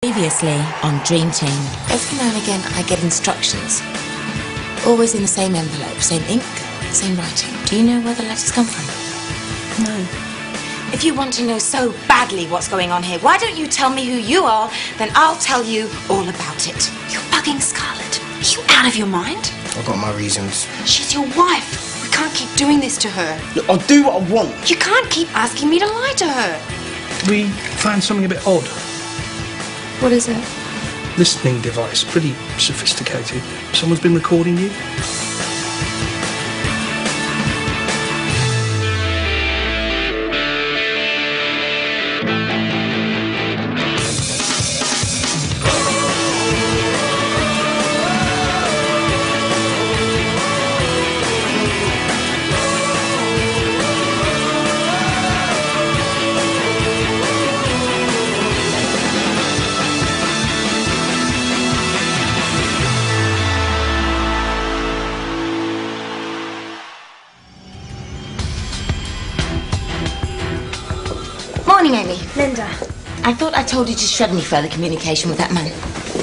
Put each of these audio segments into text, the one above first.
Previously on Dream Team. Every now and again I get instructions. Always in the same envelope, same ink, same writing. Do you know where the letters come from? No. If you want to know so badly what's going on here, why don't you tell me who you are, then I'll tell you all about it. You're bugging Scarlett. Are you out of your mind? I've got my reasons. She's your wife. We can't keep doing this to her. Look, I'll do what I want. You can't keep asking me to lie to her. We found something a bit odd. What is it? Listening device, pretty sophisticated. Someone's been recording you? Morning, Amy. Linda. I thought I told you to shred any further communication with that man.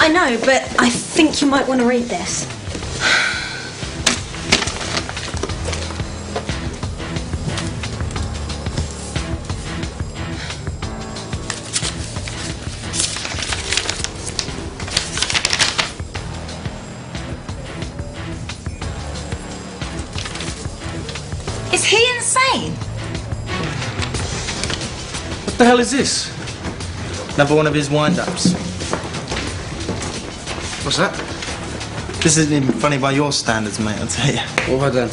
I know, but I think you might want to read this. Is he insane? What the hell is this? Another one of his wind-ups. What's that? This isn't even funny by your standards, mate, I'll tell you. What have I done?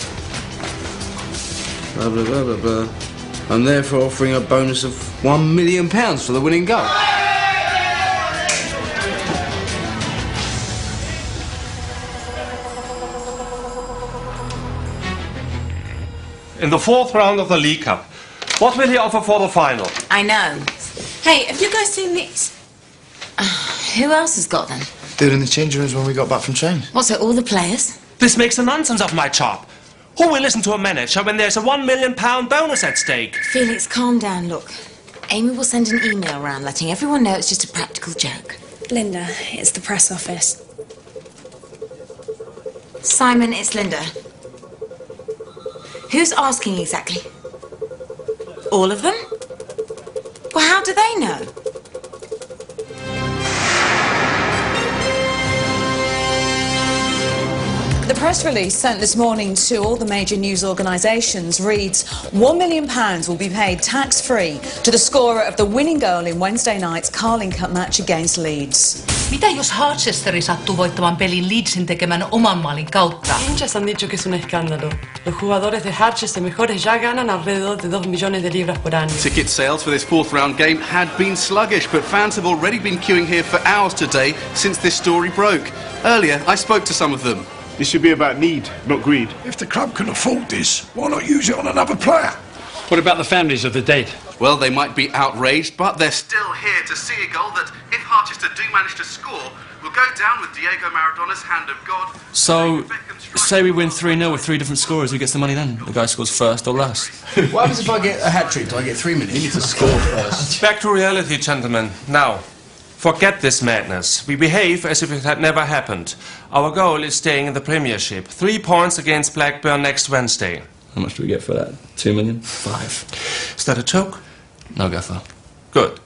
Blah, blah, blah, blah, blah. I'm therefore offering a bonus of £1 million for the winning goal. In the fourth round of the League Cup, what will he offer for the final? I know. Hey, have you guys seen this? Who else has got them? They were in the changing rooms when we got back from training. What's it, all the players? This makes a nonsense of my job. Who will listen to a manager when there's a £1 million bonus at stake? Felix, calm down, look. Amy will send an email around letting everyone know it's just a practical joke. Linda, it's the press office. Simon, it's Linda. Who's asking exactly? All of them? Well, how do they know? The press release sent this morning to all the major news organisations reads £1 million will be paid tax-free to the scorer of the winning goal in Wednesday night's Carling Cup match against Leeds. Mitä jos Harchesteri sattuu voittamaan pelin Leedsin tekemän oman maalin kautta? Hinchas han dicho que es un escándalo. Los jugadores de Harchester mejores ya ganan alrededor de 2 millones de libras por año. Ticket sales for this fourth round game had been sluggish, but fans have already been queuing here for hours today since this story broke. Earlier, I spoke to some of them. This should be about need, not greed. If the club can afford this, why not use it on another player? What about the families of the dead? Well, they might be outraged, but they're still here to see a goal that, if Harchester do manage to score, will go down with Diego Maradona's hand of God. So, say we win 3-0 with 3 different scorers, who gets the money then? The guy scores first or last? What happens if I get a hat-trick? Do I get 3 minutes? You need to score first. Back to reality, gentlemen. Now, forget this madness. We behave as if it had never happened. Our goal is staying in the Premiership. 3 points against Blackburn next Wednesday. How much do we get for that? 2 million? 5. Is that a joke? No, Gaffer. Good.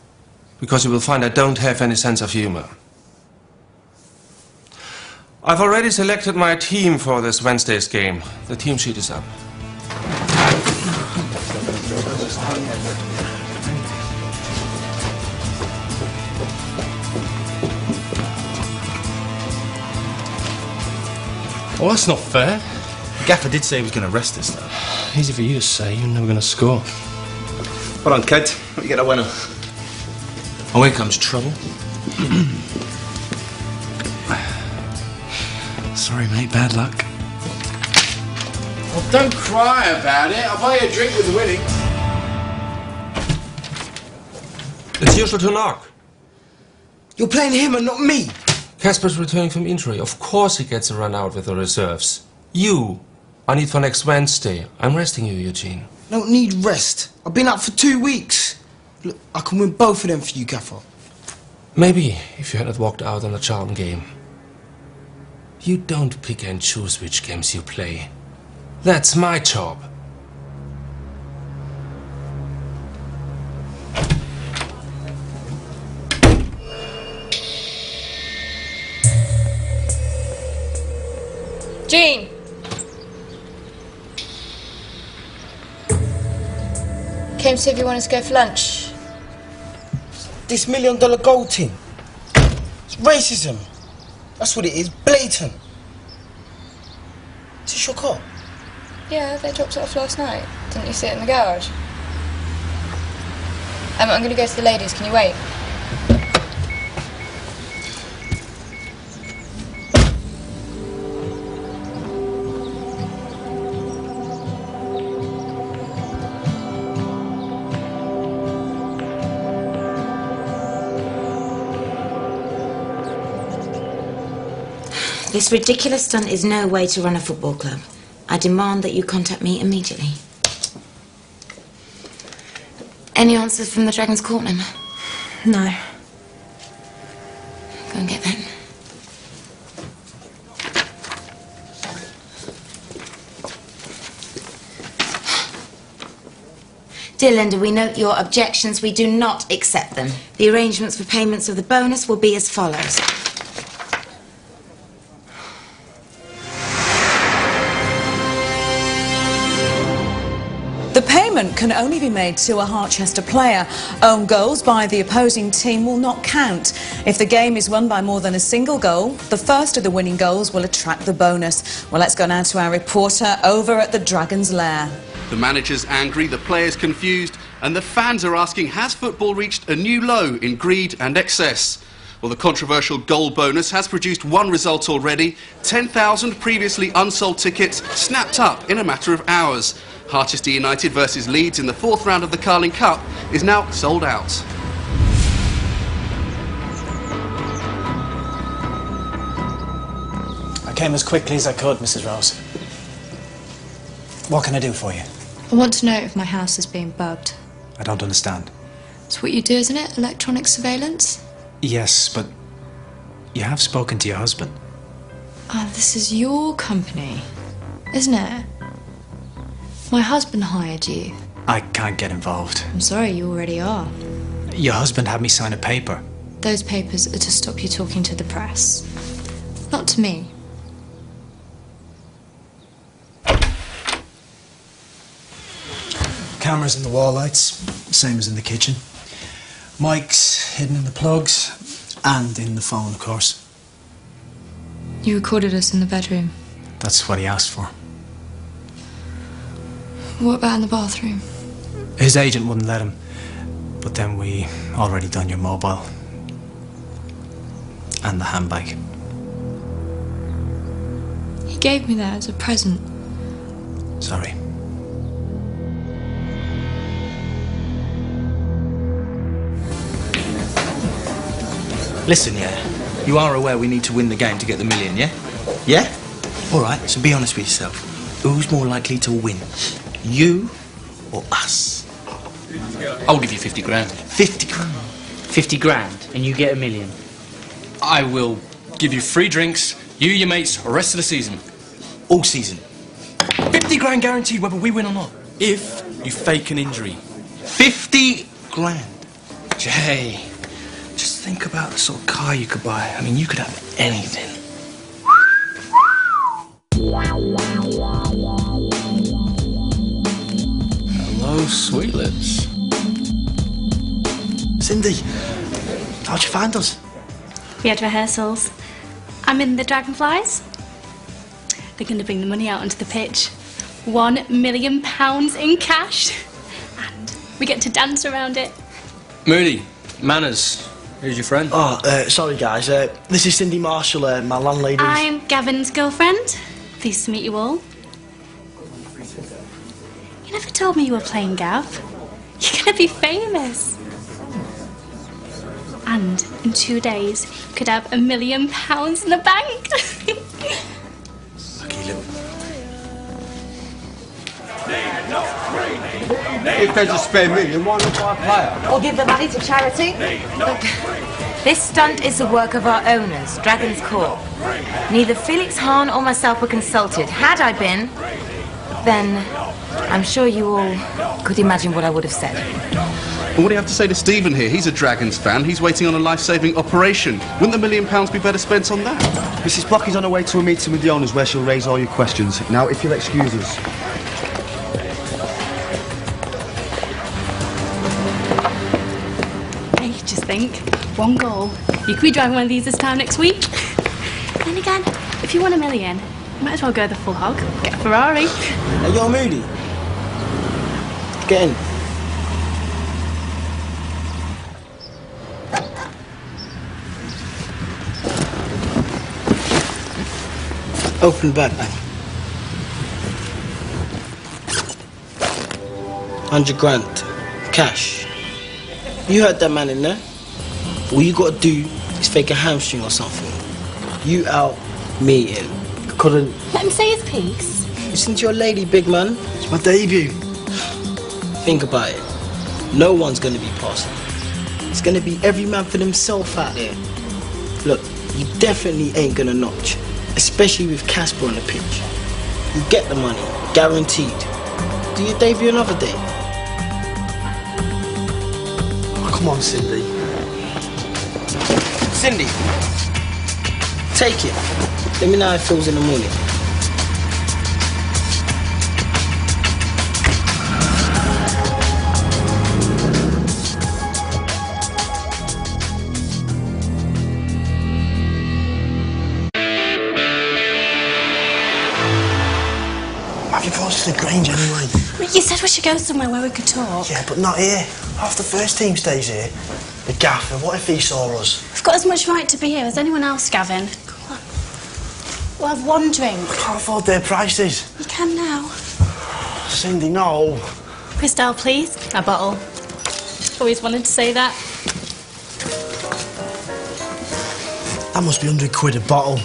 Because you will find I don't have any sense of humor. I've already selected my team for this Wednesday's game. The team sheet is up. Well, that's not fair. Gaffer did say he was going to rest us, though. Easy for you to say, you're never going to score. Hold on, kid. Let me get a winner. Oh, here comes trouble. Sorry, mate, bad luck. Well, don't cry about it. I'll buy you a drink with the winning. It's usual to knock. You're playing him and not me. Casper's returning from injury. Of course he gets a run out with the reserves. You, I need for next Wednesday. I'm resting you, Eugene. I don't need rest. I've been out for 2 weeks. Look, I can win both of them for you, Gaffer. Maybe if you hadn't walked out on the Charlton game. You don't pick and choose which games you play. That's my job. Jean! Came to see if you wanted to go for lunch. This $1 million gold thing. It's racism. That's what it is. Blatant. Is this your car? Yeah, they dropped it off last night. Didn't you see it in the garage? I'm going to go to the ladies. Can you wait? This ridiculous stunt is no way to run a football club. I demand that you contact me immediately. Any answers from the Dragon's Courtney? No. Go and get them. Dear Linda, we note your objections. We do not accept them. The arrangements for payments of the bonus will be as follows. The payment can only be made to a Harchester player. Own goals by the opposing team will not count. If the game is won by more than a single goal, the first of the winning goals will attract the bonus. Well, let's go now to our reporter over at the Dragon's Lair. The manager's angry, the players confused, and the fans are asking, has football reached a new low in greed and excess? Well, the controversial goal bonus has produced one result already. 10,000 previously unsold tickets snapped up in a matter of hours. Harchester United versus Leeds in the 4th round of the Carling Cup is now sold out. I came as quickly as I could, Mrs. Rose. What can I do for you? I want to know if my house is being bugged. I don't understand. It's what you do, isn't it? Electronic surveillance? Yes, but you have spoken to your husband. Oh, this is your company, isn't it? My husband hired you. I can't get involved. I'm sorry, you already are. Your husband had me sign a paper. Those papers are to stop you talking to the press. Not to me. Cameras in the wall lights, same as in the kitchen. Mics hidden in the plugs, and in the phone, of course. You recorded us in the bedroom. That's what he asked for. What about in the bathroom? His agent wouldn't let him. But then we already done your mobile. And the handbag. He gave me that as a present. Sorry. Listen, yeah, you are aware we need to win the game to get the $1 million, yeah? Yeah? All right, so be honest with yourself. Who's more likely to win? You or us? I'll give you 50 grand. 50 grand? 50 grand, and you get $1 million. I will give you free drinks, you, your mates, rest of the season. All season? 50 grand guaranteed whether we win or not. If you fake an injury. 50 grand? Jay, just think about the sort of car you could buy. I mean, you could have anything. Hello, sweet lips. Cindy, how'd you find us? We had rehearsals. I'm in the Dragonflies. They're going to bring the money out onto the pitch. £1 million in cash. And we get to dance around it. Moody, Manners, who's your friend? Oh, sorry guys, this is Cindy Marshall, my landlady. I'm Gavin's girlfriend. Pleased to meet you all. You never told me you were playing Gav. You're going to be famous. And in 2 days, you could have £1 million in the bank. If there's a spare million, why not buy a player? Or give the money to charity. Look. This stunt is the work of our owners, Dragon's Corp. Neither Felix Hahn or myself were consulted. Had I been, then I'm sure you all could imagine what I would have said. Well, what do you have to say to Stephen here? He's a Dragons fan. He's waiting on a life-saving operation. Wouldn't the £1 million be better spent on that? Mrs. Block is on her way to a meeting with the owners where she'll raise all your questions. Now, if you'll excuse us. Hey, just think. 1 goal. You could be driving one of these this time next week. Then again, if you want $1 million, you might as well go the full hog. Get a Ferrari. Hey, you're Moody. Get in. Open the bag, man. 100 grand. Cash. You heard that man in there. All you gotta do is fake a hamstring or something. You out, me in. Couldn't... Let him say his piece. Listen to your lady, big man. It's my debut. Think about it. No one's gonna be past me. It's gonna be every man for themselves out there. Look, you definitely ain't gonna notch. Especially with Casper on the pitch. You get the money, guaranteed. Do your debut another day. Oh, come on, Cindy. Cindy, take it. Let me know how it feels in the morning. Have you posted the Grange anyway? You said we should go somewhere where we could talk. Yeah, but not here. Half the first team stays here. The gaffer, what if he saw us? We've got as much right to be here as anyone else, Gavin. Come on. We'll have 1 drink. I can't afford their prices. You can now. Cindy, no. Christelle, please. A bottle. Always wanted to say that. That must be 100 quid a bottle.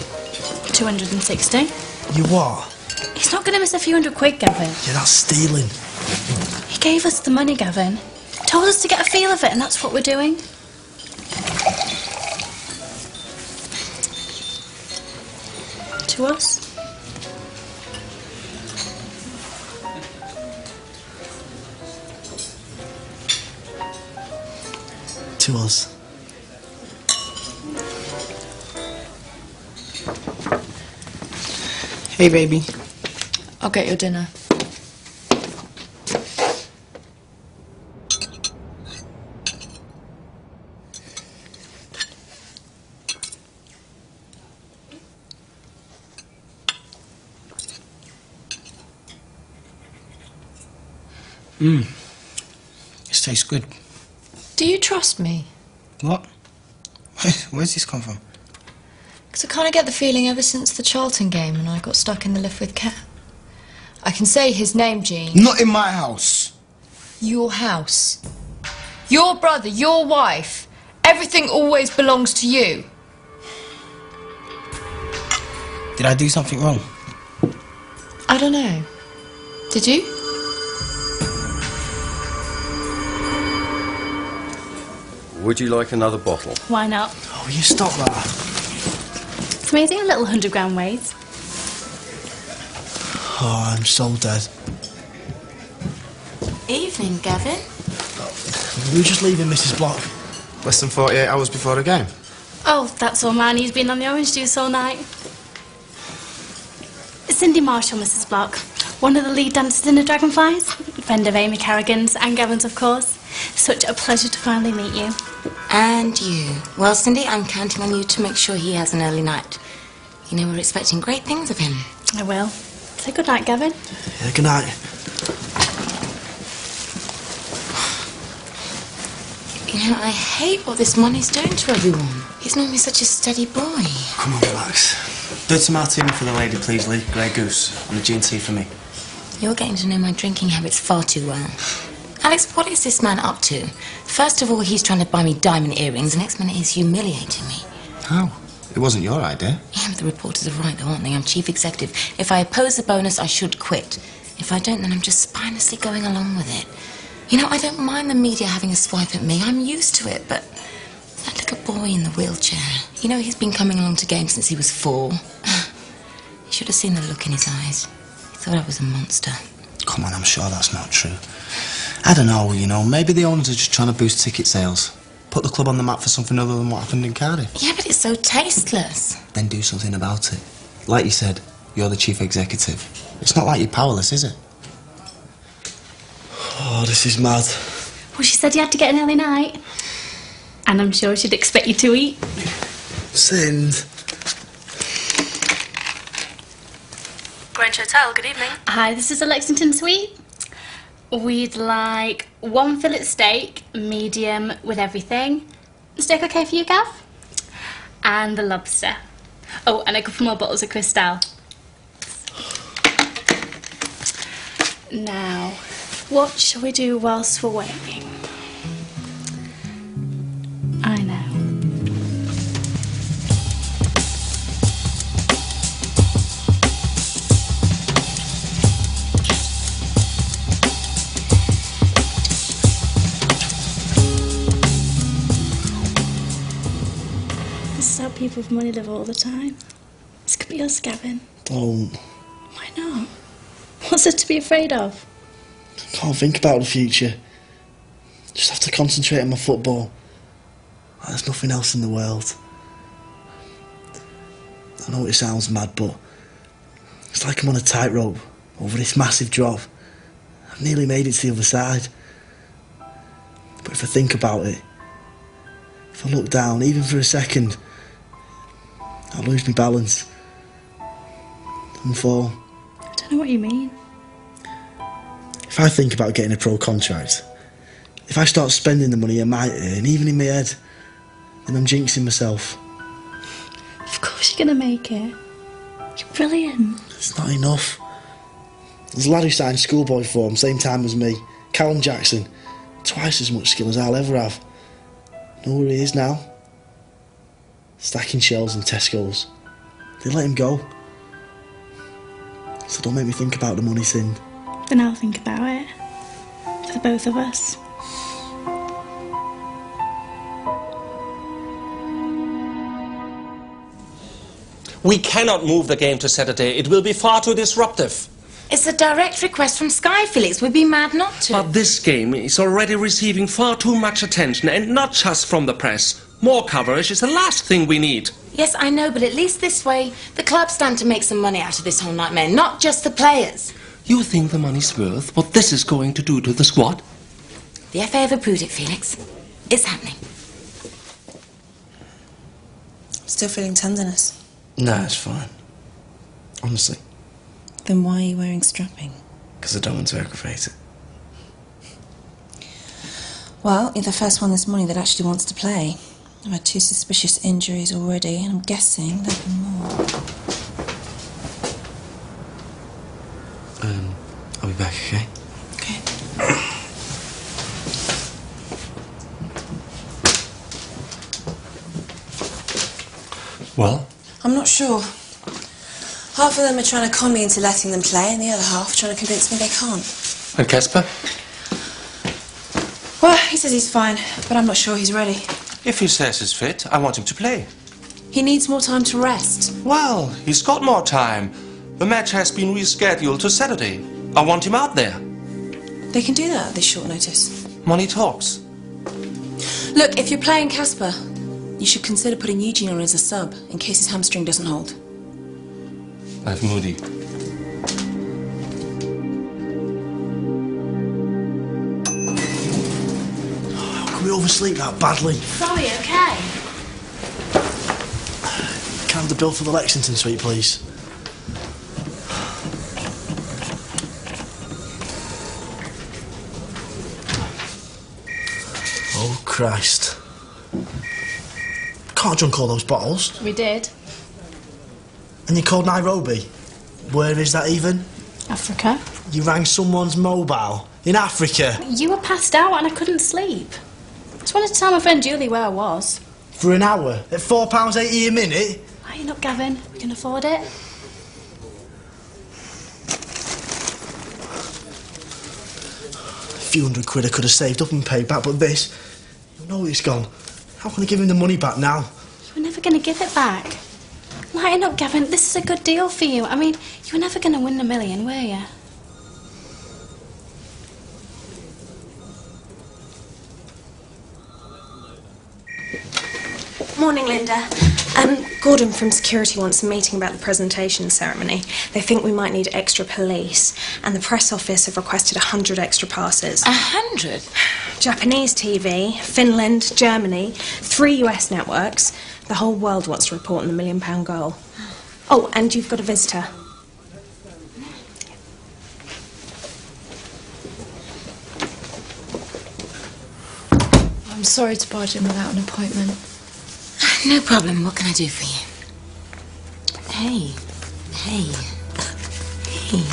260. You what? He's not going to miss a few £100, Gavin. Yeah, that's stealing. He gave us the money, Gavin. Told us to get a feel of it, and that's what we're doing. To us. To us. Hey, baby. I'll get your dinner. This tastes good. Do you trust me? What? Where's this come from? Because I kind of get the feeling ever since the Charlton game and I got stuck in the lift with Cat. I can say his name, Jean. Not in my house. Your house. Your brother, your wife. Everything always belongs to you. Did I do something wrong? I don't know. Did you? Would you like another bottle? Why not? Oh, will you stop that? It's amazing a little 100 gram weighs. Oh, I'm so dead. Evening, Gavin. We were just leaving Mrs. Block. Less than 48 hours before the game. Oh, that's all man. He's been on the orange juice all night. Cindy Marshall, Mrs. Block. One of the lead dancers in the Dragonflies. Friend of Amy Carrigan's and Gavin's, of course. Such a pleasure to finally meet you. And you. Well, Cindy, I'm counting on you to make sure he has an early night. You know, we're expecting great things of him. I will. Say good night, Gavin. Yeah, good night. You know, I hate what this money's doing to everyone. He's normally such a steady boy. Come on, relax. Do a martini for the lady, please, Lee. Grey Goose. And a G&T for me. You're getting to know my drinking habits far too well. Alex, what is this man up to? First of all, he's trying to buy me diamond earrings. The next minute, he's humiliating me. How? It wasn't your idea. Yeah, but the reporters are right, though, aren't they? I'm chief executive. If I oppose the bonus, I should quit. If I don't, then I'm just spinelessly going along with it. You know, I don't mind the media having a swipe at me. I'm used to it, but that little boy in the wheelchair. You know, he's been coming along to games since he was 4. You should have seen the look in his eyes. He thought I was a monster. Come on, I'm sure that's not true. I don't know, you know, maybe the owners are just trying to boost ticket sales. Put the club on the map for something other than what happened in Cardiff. Yeah, but it's so tasteless. Then do something about it. Like you said, you're the chief executive. It's not like you're powerless, is it? Oh, this is mad. Well, she said you had to get an early night. And I'm sure she'd expect you to eat. Sind. Grange Hotel, good evening. Hi, this is the Lexington Suite. We'd like 1 fillet steak, medium with everything. Steak okay for you, Gav? And the lobster. Oh, and a couple more bottles of Cristal. Now, what shall we do whilst we're waiting? I know. This is how people with money live all the time. This could be us, Gavin. Don't. Why not? What's there to be afraid of? I can't think about the future. Just have to concentrate on my football. There's nothing else in the world. I know it sounds mad, but it's like I'm on a tightrope over this massive drop. I've nearly made it to the other side. But if I think about it, if I look down, even for a second, I'll lose my balance and fall. I don't know what you mean. If I think about getting a pro contract, if I start spending the money I might earn, even in my head, then I'm jinxing myself. Of course you're gonna make it. You're brilliant. It's not enough. There's a lad who signed schoolboy form, same time as me, Callum Jackson. Twice as much skill as I'll ever have. Know where he is now? Stacking shelves in Tesco's. They let him go. So don't make me think about the money, Sind. Then I'll think about it. For the both of us. We cannot move the game to Saturday. It will be far too disruptive. It's a direct request from Sky, Felix. We'd be mad not to. But this game is already receiving far too much attention, and not just from the press. More coverage is the last thing we need. Yes, I know, but at least this way, the club stand to make some money out of this whole nightmare, not just the players. You think the money's worth what this is going to do to the squad? The FA have approved it, Felix. It's happening. Still feeling tenderness? No, it's fine. Honestly. Then why are you wearing strapping? Because I don't want to aggravate it. Well, you're the first one this morning that actually wants to play. I've had 2 suspicious injuries already, and I'm guessing there'll be more. I'll be back, okay? Okay. Well? I'm not sure. Half of them are trying to con me into letting them play, and the other half are trying to convince me they can't. And Casper? Well, he says he's fine, but I'm not sure he's ready. If he says he's fit, I want him to play. He needs more time to rest. Well, he's got more time. The match has been rescheduled to Saturday. I want him out there. They can do that at this short notice. Money talks. Look, if you're playing Casper, you should consider putting Eugene on as a sub, in case his hamstring doesn't hold. I have Moody. How can we oversleep that badly? Sorry, okay? Can I have the bill for the Lexington Suite, please? Oh, Christ. Can't drink all those bottles. We did. And you called Nairobi? Where is that even? Africa. You rang someone's mobile in Africa? You were passed out and I couldn't sleep. I just wanted to tell my friend Julie where I was. For an hour? At £4.80 a minute? Hey, look, Gavin, we can afford it. A few £100 I could have saved up and paid back, but this, you know it's gone. How can I give him the money back now? You were never going to give it back. Lighten up, Gavin. This is a good deal for you. I mean, you were never going to win the million, were you? Morning, Linda. Gordon from security wants a meeting about the presentation ceremony. They think we might need extra police, and the press office have requested 100 extra passes. 100? Japanese TV, Finland, Germany, 3 US networks. The whole world wants to report on the £1 million goal. Oh, and you've got a visitor. I'm sorry to barge in without an appointment. No problem. What can I do for you? Hey. Hey. Hey.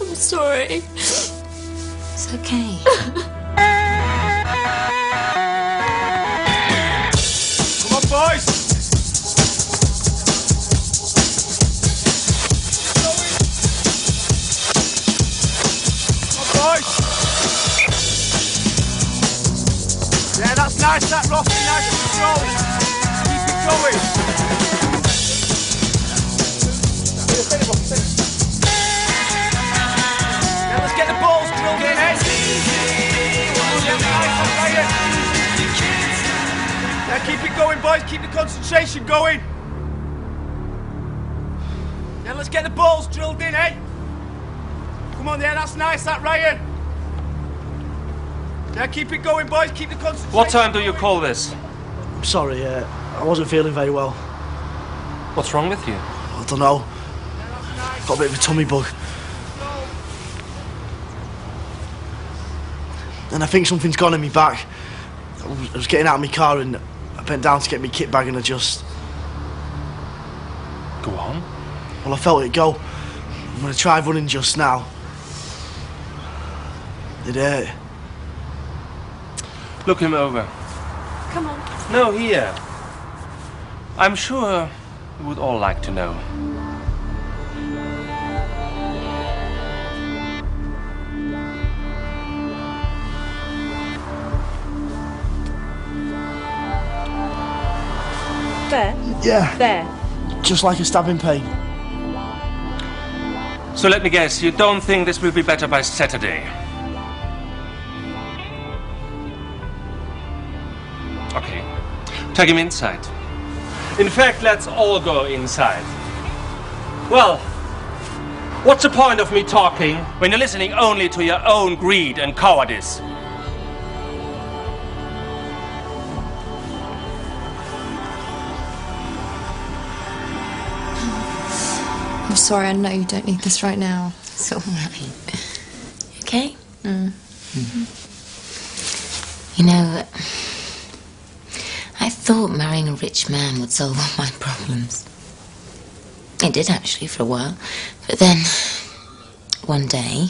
I'm sorry. It's okay. Come on, boys! Come on, boys! Yeah, that's nice, that Rossi, nice control. Keep it going. Now let's get the balls drilled in, eh? Now keep it going, boys. Keep the concentration going. Now let's get the balls drilled in, eh? Come on, there. That's nice, that Ryan. Now keep it going, boys. Keep the concentration. What time do you call this? I'm sorry, I wasn't feeling very well. What's wrong with you? I don't know. Got a bit of a tummy bug. And I think something's gone in me back. I was getting out of my car and I bent down to get my kit bag and I just... Go on. Well, I felt it go. When I tried running just now, it hurt. Look him over. Come on. No, here. I'm sure you would all like to know. There? Yeah. There. Just like a stabbing pain. So let me guess, you don't think this will be better by Saturday? Okay. Take him inside. In fact, let's all go inside. Well, what's the point of me talking when you're listening only to your own greed and cowardice? I'm sorry, I know you don't need this right now. It's all right. Okay? You know, I thought marrying a rich man would solve all my problems. It did, actually, for a while. But then, one day,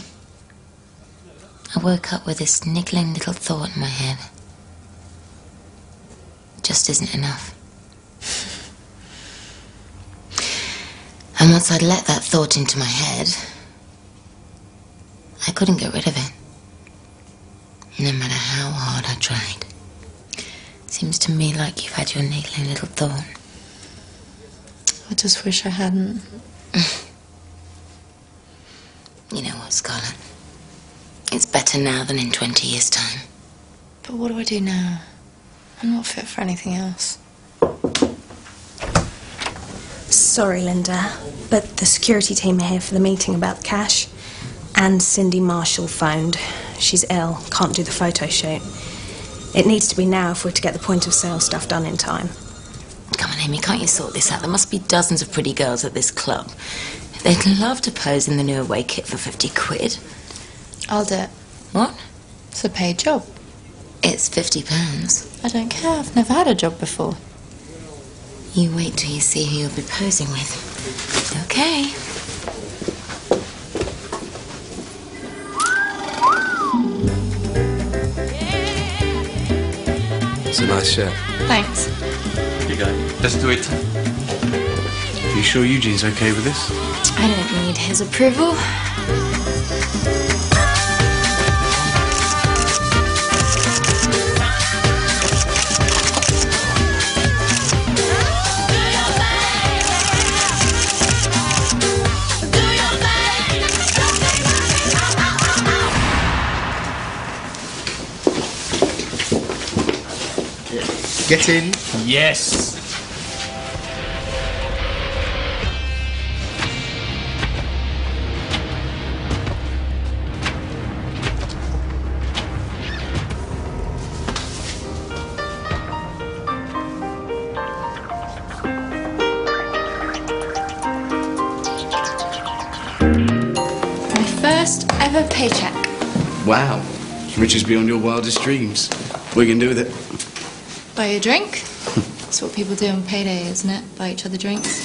I woke up with this niggling little thought in my head. It just isn't enough. And once I'd let that thought into my head, I couldn't get rid of it. No matter how hard I tried. Seems to me like you've had your niggling little thought. I just wish I hadn't. You know what, Scarlett? It's better now than in 20 years' time. But what do I do now? I'm not fit for anything else. Sorry, Linda, but the security team are here for the meeting about the cash. And Cindy Marshall phoned. She's ill, can't do the photo shoot. It needs to be now if we're to get the point of sale stuff done in time. Come on, Amy, can't you sort this out? There must be dozens of pretty girls at this club. They'd love to pose in the new away kit for 50 quid. I'll do it. What? It's a paid job. It's £50. I don't care. I've never had a job before. You wait till you see who you'll be posing with. Okay. a nice shirt. Thanks. Here you go. Let's do it. Are you sure Eugene's okay with this? I don't need his approval. Get in. Yes. My first ever paycheck. Wow. Riches beyond your wildest dreams. What are you going to do with it? Buy a drink? That's what people do on payday, isn't it? Buy each other drinks.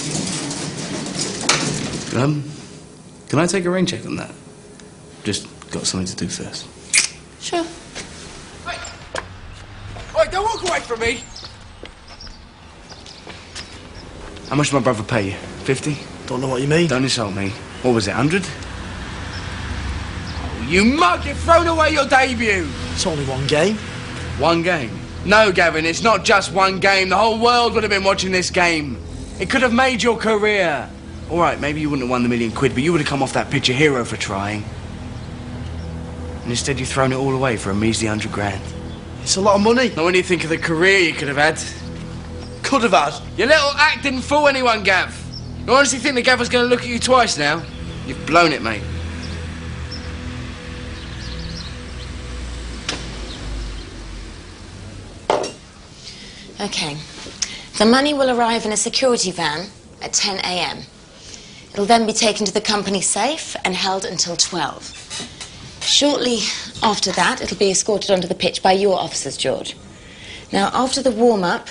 Can I take a rain check on that? Just got something to do first. Sure. Wait, don't walk away from me! How much did my brother pay you? 50? Don't know what you mean. Don't insult me. What was it, 100? You mug! You've thrown away your debut! It's only one game. One game? No, Gavin, it's not just one game. The whole world would have been watching this game. It could have made your career. All right, maybe you wouldn't have won the £1 million, but you would have come off that pitch a hero for trying. And instead you've thrown it all away for a measly 100 grand. It's a lot of money. Not when you think of the career you could have had. Could have had. Your little act didn't fool anyone, Gav. You honestly think the Gav's going to look at you twice now? You've blown it, mate. Okay. The money will arrive in a security van at 10 a.m. It'll then be taken to the company safe and held until 12. Shortly after that, it'll be escorted onto the pitch by your officers, George. Now, after the warm-up,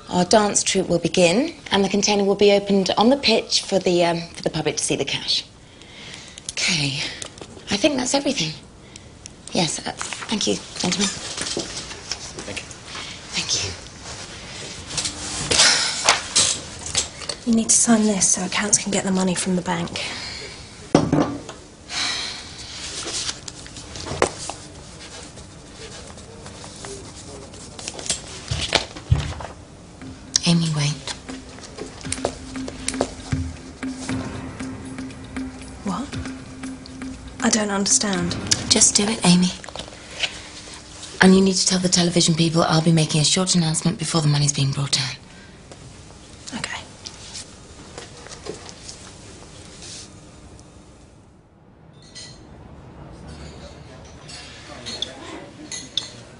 our dance troupe will begin, and the container will be opened on the pitch for the public to see the cash. Okay. I think that's everything. Yes. Thank you, gentlemen. Thank you. Thank you. You need to sign this so accounts can get the money from the bank. Amy, wait. What? I don't understand. Just do it, Amy. And you need to tell the television people I'll be making a short announcement before the money's being brought in. Okay.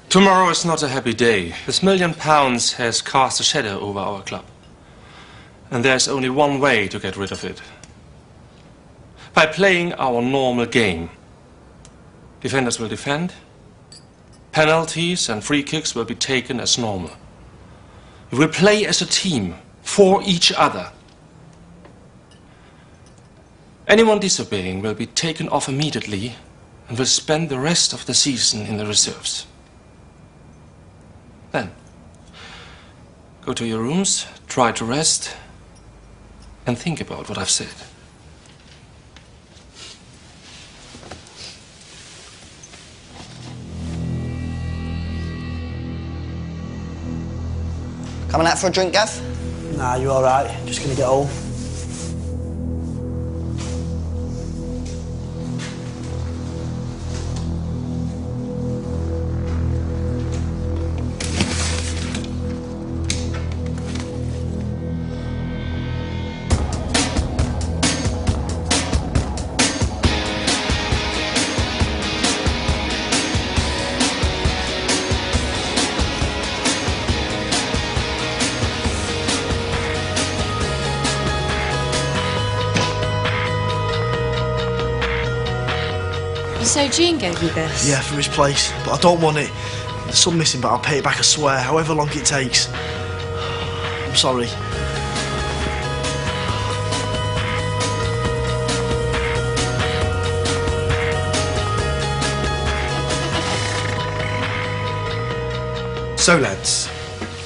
Tomorrow is not a happy day. This £1 million has cast a shadow over our club. And there's only one way to get rid of it. By playing our normal game. Defenders will defend. Penalties and free kicks will be taken as normal. We will play as a team, for each other. Anyone disobeying will be taken off immediately and will spend the rest of the season in the reserves. Then, go to your rooms, try to rest, and think about what I've said. Coming out for a drink, Gav? Nah, you all right? Just gonna get home. So Jean gave you this? Yeah, from his place, but I don't want it. There's some missing, but I'll pay it back, I swear, however long it takes. I'm sorry. So, lads,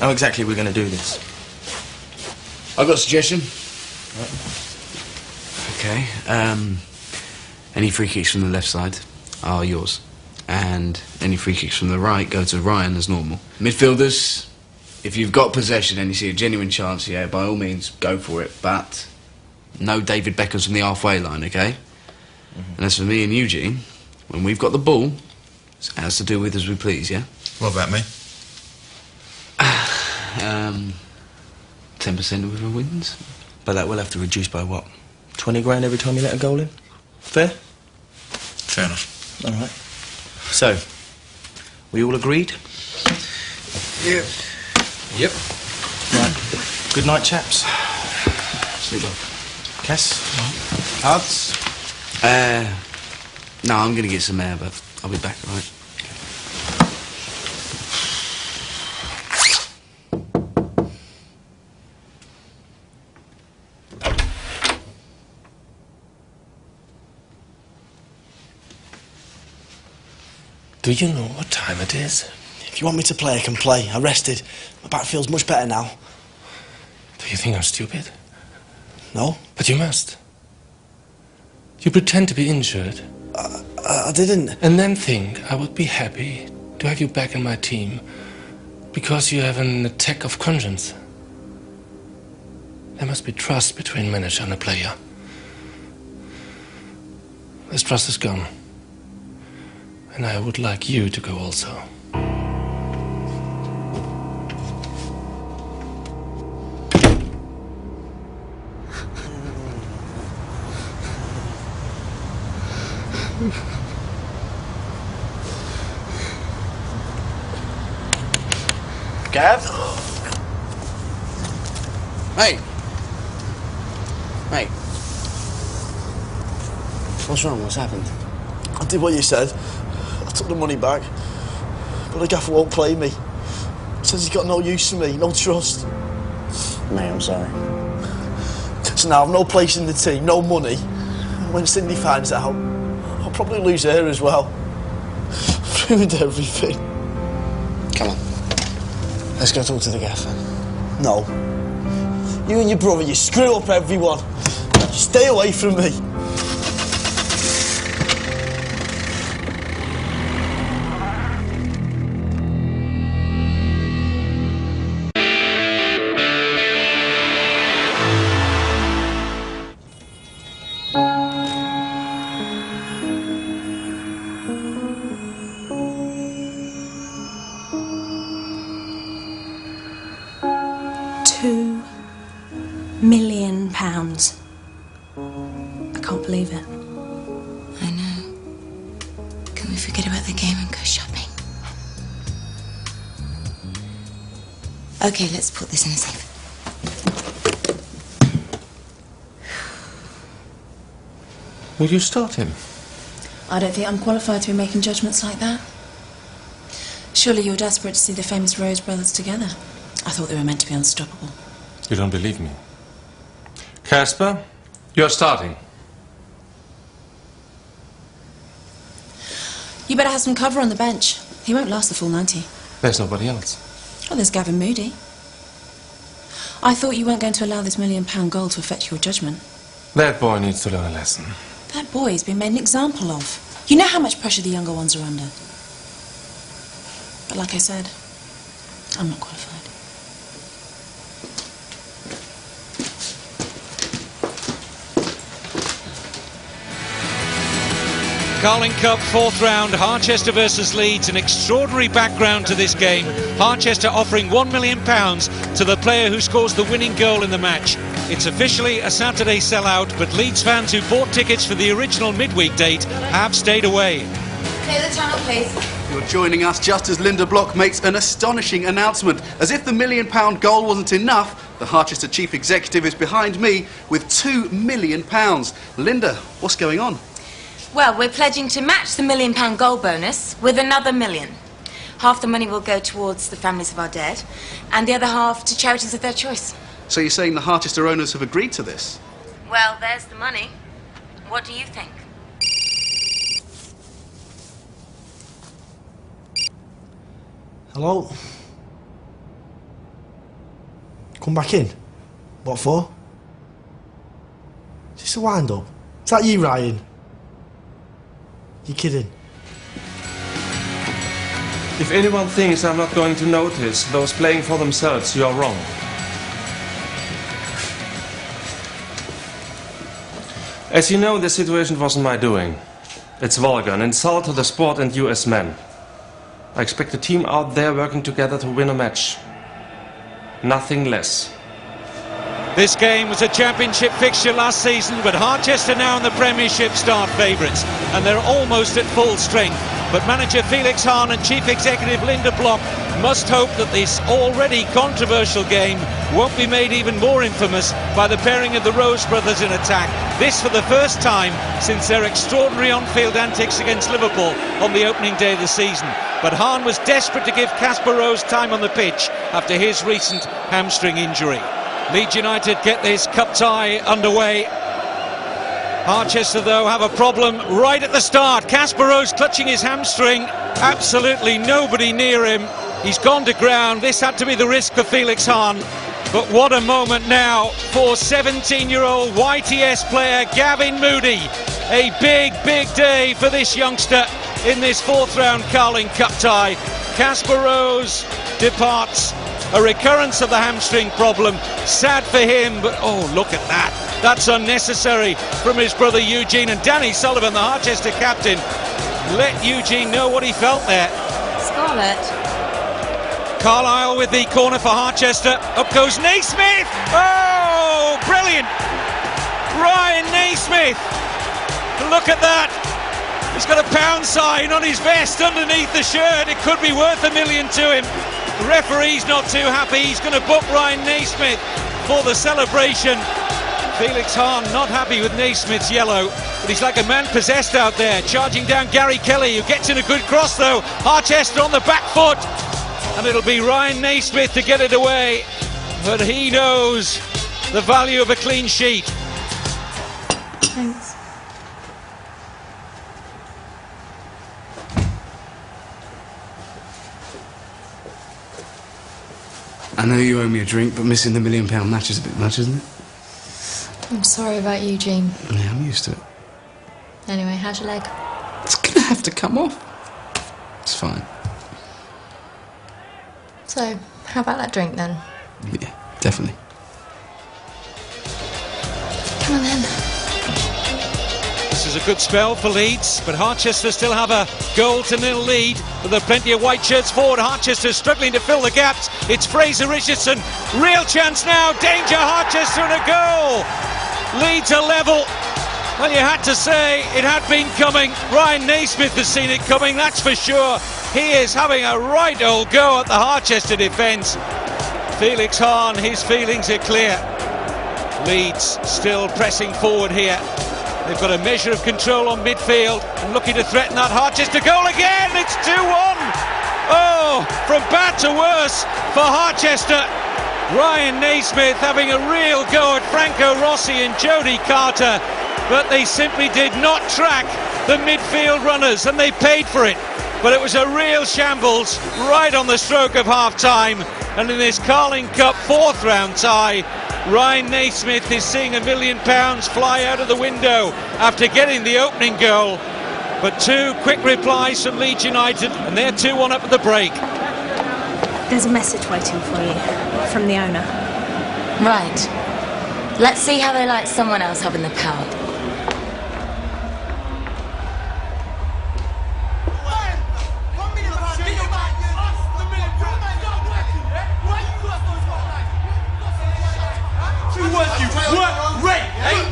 How exactly are we going to do this? I've got a suggestion. Okay. Any free kicks from the left side are yours. And any free kicks from the right go to Ryan as normal. Midfielders, if you've got possession and you see a genuine chance, yeah, by all means, go for it. But no David Beckhams from the halfway line, okay? And as for me and Eugene, when we've got the ball, it's ours to do with as we please, yeah? What about me? 10% of whoever wins. But that will have to reduce by what? 20 grand every time you let a goal in? Fair? Fair enough. All right. So, we all agreed? Yeah. Yep. Right. Good night, chaps. Sleep well. Cass? Cards? No, I'm going to get some air, but I'll be back, all right? Do you know what time it is? If you want me to play, I can play. I rested. My back feels much better now. Do you think I'm stupid? No. But you must. You pretend to be injured. I didn't. And then think I would be happy to have you back in my team because you have an attack of conscience. There must be trust between manager and a player. This trust is gone. And I would like you to go also. Gav? Hey! Mate. What's wrong? What's happened? I did what you said. I took the money back. But the gaffer won't play me. Says he's got no use for me, no trust. Mate, I'm sorry. So now I've no place in the team, no money. When Cindy finds out, I'll probably lose her as well. I've ruined everything. Come on. Let's go talk to the gaffer. No. You and your brother, you screw up everyone. Stay away from me. £2 million. I can't believe it. I know. Can we forget about the game and go shopping? Okay, let's put this in a safe. Will you start him? I don't think I'm qualified to be making judgments like that. Surely you're desperate to see the famous Rose brothers together. I thought they were meant to be unstoppable. You don't believe me. Casper, you're starting. You better have some cover on the bench. He won't last the full 90. There's nobody else. Oh, there's Gavin Moody. I thought you weren't going to allow this £1 million goal to affect your judgment. That boy needs to learn a lesson. That boy's been made an example of. You know how much pressure the younger ones are under. But like I said, I'm not qualified. Carling Cup, 4th round, Harchester versus Leeds. An extraordinary background to this game. Harchester offering £1 million to the player who scores the winning goal in the match. It's officially a Saturday sellout, but Leeds fans who bought tickets for the original midweek date have stayed away. Clear the channel, please. You're joining us just as Linda Block makes an astonishing announcement. As if the £1 million goal wasn't enough, the Harchester chief executive is behind me with £2 million. Linda, what's going on? Well, we're pledging to match the £1 million goal bonus with another £1 million. Half the money will go towards the families of our dead, and the other half to charities of their choice. So you're saying the Harchester owners have agreed to this? Well, there's the money. What do you think? Hello? come back in. What for? Is this a wind-up? Is that you, Ryan? You're kidding. If anyone thinks I'm not going to notice those playing for themselves, you're wrong. As you know, the situation wasn't my doing. It's vulgar, an insult to the sport and you as men. I expect a team out there working together to win a match. Nothing less. This game was a championship fixture last season, but Harchester now in the Premiership start favourites, and they're almost at full strength. But manager Felix Hahn and chief executive Linda Block must hope that this already controversial game won't be made even more infamous by the pairing of the Rose brothers in attack. This for the first time since their extraordinary on-field antics against Liverpool on the opening day of the season. But Hahn was desperate to give Casper Rose time on the pitch after his recent hamstring injury. Leeds United get this cup tie underway. Harchester, though, have a problem right at the start. Casper Rose clutching his hamstring. Absolutely nobody near him. He's gone to ground. This had to be the risk for Felix Hahn. But what a moment now for 17-year-old YTS player Gavin Moody. A big, big day for this youngster in this fourth round Carling Cup tie. Casper Rose departs. A recurrence of the hamstring problem. Sad for him, but oh, look at that. That's unnecessary from his brother Eugene. And Danny Sullivan, the Harchester captain, let Eugene know what he felt there. Scarlett. Carlisle with the corner for Harchester. Up goes Naismith. Oh, brilliant. Ryan Naismith. Look at that. He's got a pound sign on his vest underneath the shirt. It could be worth $1 million to him. The referee's not too happy. He's going to book Ryan Naismith for the celebration. Felix Hahn not happy with Naismith's yellow, but he's like a man possessed out there, charging down Gary Kelly, who gets in a good cross though. Harchester on the back foot, and it'll be Ryan Naismith to get it away, but he knows the value of a clean sheet. Thanks. I know you owe me a drink, but missing the £1 million match is a bit much, isn't it? I'm sorry about Eugene. Yeah, I'm used to it. Anyway, how's your leg? It's gonna have to come off. It's fine. So, how about that drink then? Yeah, definitely. Come on then. This is a good spell for Leeds, but Harchester still have a goal-to-0 lead. But there are plenty of white shirts forward. Harchester struggling to fill the gaps. It's Fraser Richardson. Real chance now. Danger, Harchester, and a goal. Leeds are level. Well, you had to say it had been coming. Ryan Naismith has seen it coming, that's for sure. He is having a right old go at the Harchester defence. Felix Hahn, his feelings are clear. Leeds still pressing forward here. They've got a measure of control on midfield and looking to threaten that Harchester goal again. It's 2-1. Oh, from bad to worse for Harchester. Ryan Naismith having a real go at Franco Rossi and Jody Carter, but they simply did not track the midfield runners, and they paid for it. But it was a real shambles right on the stroke of half-time, and in this Carling Cup fourth round tie, Ryan Naismith is seeing £1 million fly out of the window after getting the opening goal. But two quick replies from Leeds United, and they're 2-1 up at the break. There's a message waiting for you from the owner. Right. Let's see how they like someone else having the power.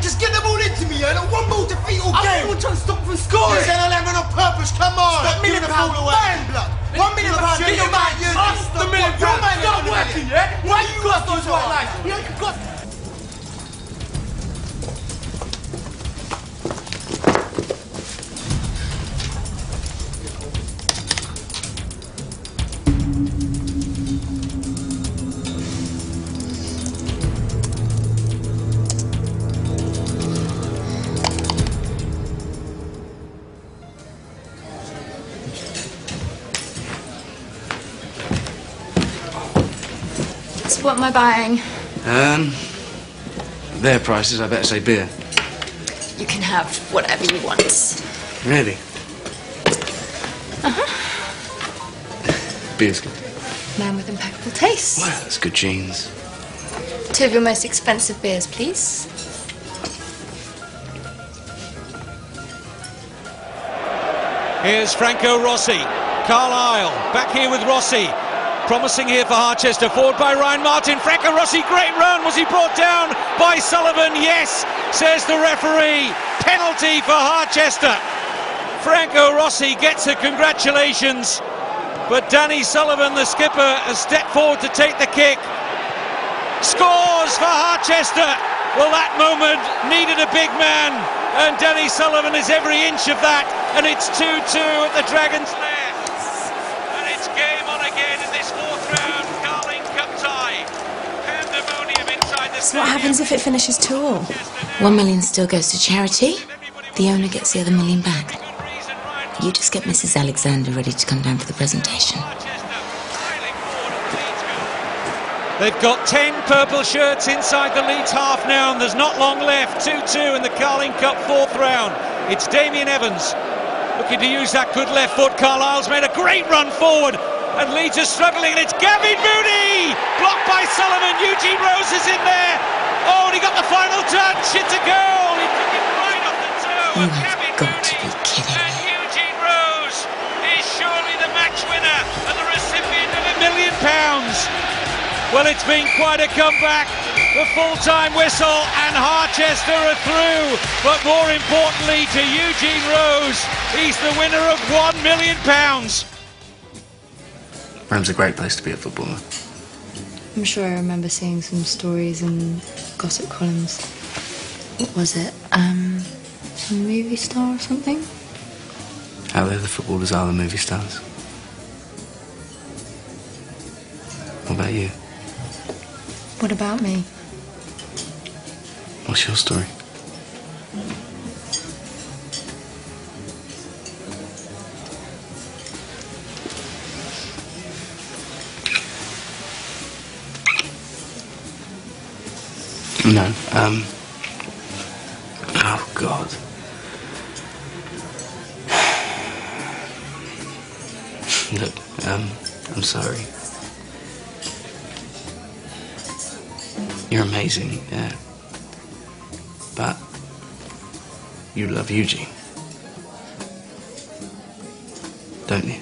Just get the ball into me, yeah? One ball defeat all game. I'm trying to stop from scoring. You're saying £11 on purpose, come on. Stop £1 million bang, blood. £1 million, get your man. The £1 million. Your man's not working, yeah? Why you got those white lights? You ain't got... So what am I buying? Their prices, I better say beer. You can have whatever you want. Really? Uh-huh. Beer's good. Man with impeccable taste. Wow, that's good genes. 2 of your most expensive beers, please. Here's Franco Rossi. Carlisle back here with Rossi. Promising here for Harchester. Forward by Ryan Martin. Franco Rossi, great run. Was he brought down by Sullivan? Yes, says the referee. Penalty for Harchester. Franco Rossi gets a congratulations. But Danny Sullivan, the skipper, has stepped forward to take the kick. Scores for Harchester. Well, that moment needed a big man. And Danny Sullivan is every inch of that. And it's 2-2 at the Dragon's Lair. And it's game on again in this 4th round Carling Cup tie. Pandemonium inside the So what happens if it finishes 2-2? $1 million still goes to charity. The owner gets the other $1 million back. You just get Mrs. Alexander ready to come down for the presentation. They've got 10 purple shirts inside the Leeds half now, and there's not long left. 2-2 in the Carling Cup 4th round. It's Damien Evans looking to use that good left foot. Carlisle's made a great run forward, and Leeds are struggling, and it's Gavin Mooney! Blocked by Sullivan. Eugene Rose is in there. Oh, and he got the final touch. It's a goal. He took it right off the toe. You have got to be kidding me. And Eugene Rose is surely the match winner and the recipient of £1 million. Well, it's been quite a comeback. The full-time whistle, and Harchester are through. But more importantly to Eugene Rose, he's the winner of £1 million. Ram's a great place to be a footballer. I'm sure I remember seeing some stories in gossip columns. What was it? Some movie star or something? How the footballers are the movie stars. What about you? What about me? What's your story? No, oh God. Look, I'm sorry. You're amazing, yeah. But you love Eugene, don't you?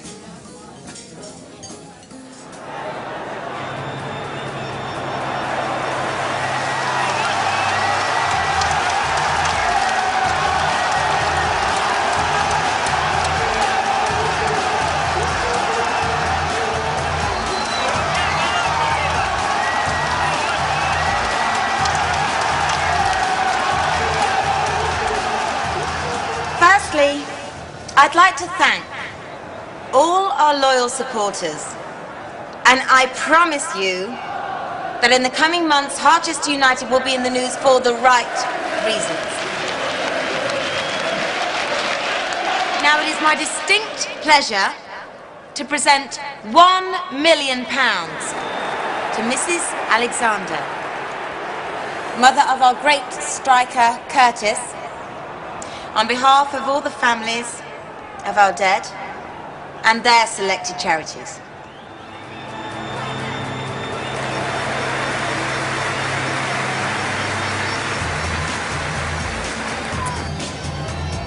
Firstly, I'd like to thank all our loyal supporters, and I promise you that in the coming months, Harchester United will be in the news for the right reasons. Now, it is my distinct pleasure to present £1 million to Mrs. Alexander, mother of our great striker, Curtis, on behalf of all the families of our dead and their selected charities.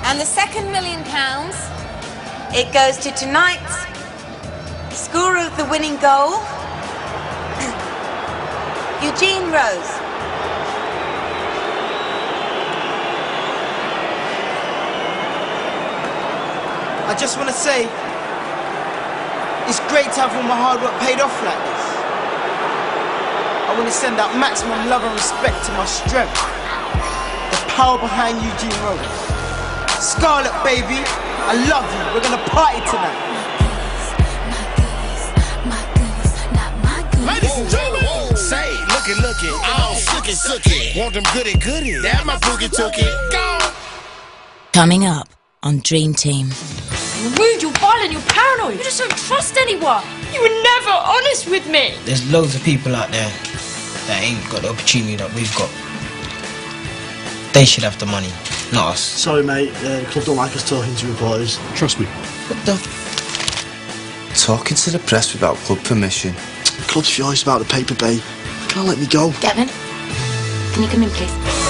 And the second £1 million, it goes to tonight's scorer of the winning goal, Eugene Rose. I just want to say, it's great to have all my hard work paid off like this. I want to send out maximum love and respect to my strength, the power behind Eugene Rose. Scarlet, baby, I love you. We're going to party tonight. Ladies and gentlemen, say, looky, all sookie. Want them goody, that my boogie took it. Go! Coming up on Dream Team. You're rude, you're violent, you're paranoid. You just don't trust anyone. You were never honest with me. There's loads of people out there that ain't got the opportunity that we've got. They should have the money, not us. Sorry, mate. The club don't like us talking to reporters. Trust me. What the... Talking to the press without club permission. The club's furious about the paper, babe. Can't let me go. Gavin, can you come in, please?